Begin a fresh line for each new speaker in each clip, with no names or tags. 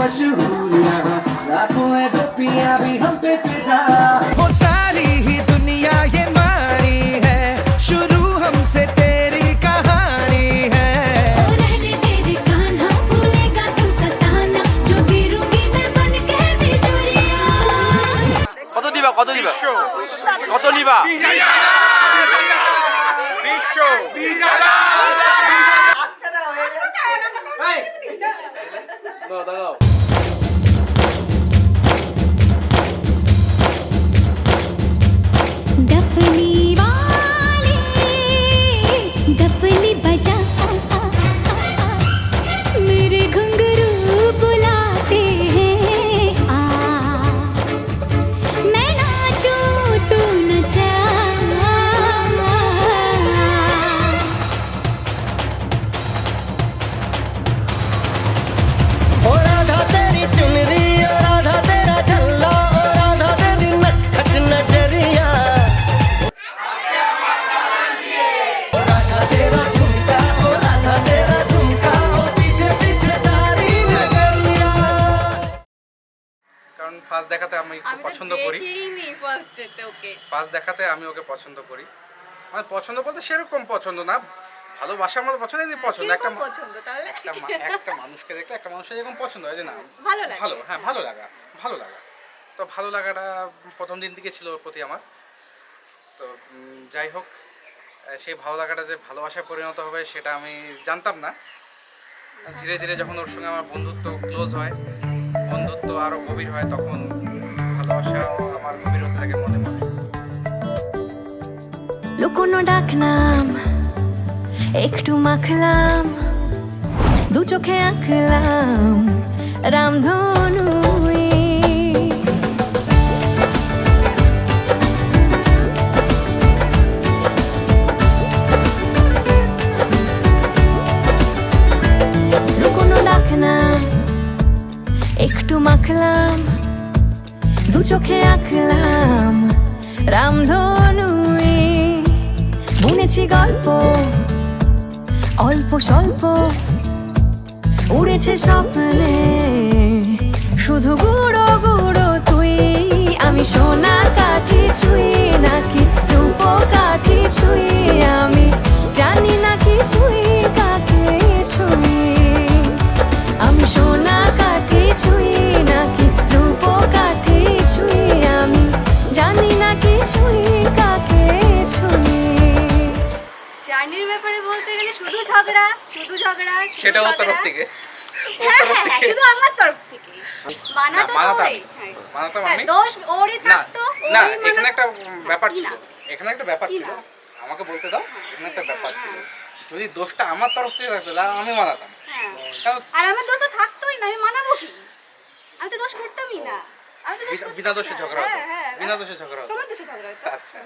मशहूर यहाँ लाखों है गोपियाँ भी हम पे फिदा।
वो सारी ही दुनिया ये मानी है, शुरू हमसे तेरी कहानी है।
रहने तेरे कान्हा भूलेगा तू सताना, जो गिरूंगी मैं बन के बिजुरिया।
কত দিবা কত দিবা কত নিবা
डफली वाले डफली बजा, मेरे घुंघरू बुलाते हैं आ, मैं नाचूं तू नचा।
ओ राधा तेरी चुनरी, ओ राधा तेरा झल्ला, ओ राधा तेरी नटखट नजरिया, ओ राधा तेरा झुमका, ओ राधा तेरा झुमका, ओ पीछे पीछे सारी नगरिया।
কারণ ফার্স্ট দেখাতে আমি খুব পছন্দ করি, ফার্স্ট দেখাতে আমি ওকে পছন্দ করি। মানে পছন্দ বলতে সেরকম পছন্দ না, ভালোবাসার মতো পছন্দ নেই, পছন্দ একটা একটা মানুষকে দেখলে একটা মানুষের যেরকম পছন্দ হয় যে না ভালো, হ্যাঁ ভালো লাগা, ভালো লাগা। তো ভালো লাগাটা প্রথম দিন থেকে ছিল ওর প্রতি আমার। তো যাই হোক, সেই ভালো লাগাটা যে ভালোবাসায় পরিণত হবে সেটা আমি জানতাম না। ধীরে ধীরে যখন ওর সঙ্গে আমার বন্ধুত্ব ক্লোজ হয়, বন্ধুত্ব আরও গভীর হয়, তখন ভালোবাসা আমার গভীর হতে থাকে মনে মনে।
লুকোনো ডাকনাম একটু মাখলাম, দু চোখে আঁকলাম রামধনু। লুকোনো ডাকনাম একটু মাখলাম, দু চোখে আঁকলাম রামধনু। বুনেছি গল্প অল্প স্বল্প, উড়েছে স্বপ্নে শুধু গুঁড়ো গুঁড়ো তুই। আমি সোনা কাঠি ছুঁই নাকি রূপ কাঠি ছুঁই, আমি জানি না কি ছুঁই কাকে ছুঁই। আমি সোনা কাঠি ছুঁই নাকি রূপ কাঠি ছুঁই, আমি জানি না কি ছুঁই কাকে ছুঁই।
জার্নির ব্যাপারে বলতে গেলে শুধু ঝগড়া শুধু ঝগড়া,
সেটা ওর তরফ থেকে,
হ্যাঁ হ্যাঁ হ্যাঁ, শুধু আমার তরফ থেকে মানাতো তো ওই,
মানাতাম
হ্যাঁ,
আমি।
দোষ ওরই
না
থাকতো।
না,
ওই
এখানে
মানাতো।
একটা ব্যাপার
কি
ছিল,
না?
এখানে একটা ব্যাপার
কি
ছিল,
না?
আমাকে বলতে দাও। এখানে একটা ব্যাপার ছিল, যদি দোষটা আমার তরফ থেকে থাকতো তাহলে আমি মানাতাম।
হ্যাঁ।
কারণ
আর আমার দোষ তো থাকতোই না, আমি মানাবো কি? আমি তো দোষ করতামই না, আমি তো দোষ
বিনা
করতাম
দোষে
না।
ঝগড়া হতো,
হ্যাঁ, হ্যাঁ,
বিনা দোষে ঝগড়া হতো।
তোমার দোষে ঝগড়া হতো।
আচ্ছা,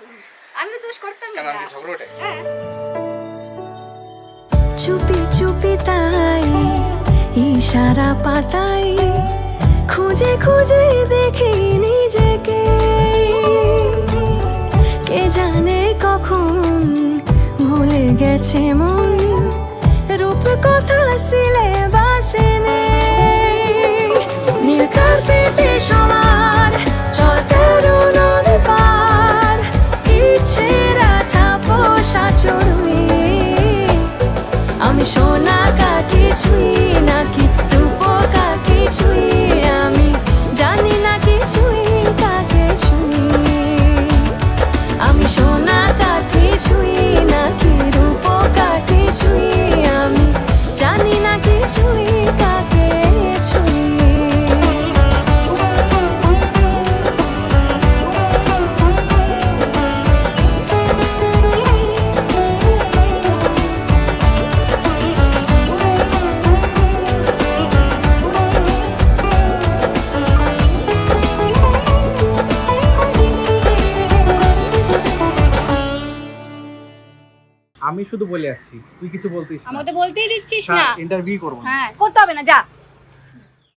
আমি তো দোষ করতামই
কেন
না।
আমি ঝগড়া ওঠে?
হ্যাঁ।
চুপি চুপি তাই ইশারা পাতাই, খুঁজে খুঁজে দেখি নিজেকে। কে জানে কখন ভুলে গেছে মন, রূপ কথা সিলেবাসে নেই। নীল কার্পেটে সবার চল তেরো নদী পার, ইচ্ছেরা ছাপো সাচড়ুই। আমি সোনা কাঠি ছুঁই নাকি রূপ কাঠি ছুঁই, আমি জানি না কি ছুঁই কাকে ছুঁই। আমি সোনা কাঠি ছুঁই নাকি রূপ কাঠি ছুঁই, আমি জানি না কি ছুঁই কাকে ছুঁই।
আমি শুধু বলে যাচ্ছি, তুই কিছু বলতিস না।
আমাকে তো বলতেই দিচ্ছিস না।
ইন্টারভিউ করব।
হ্যাঁ, করতে হবে না, যা।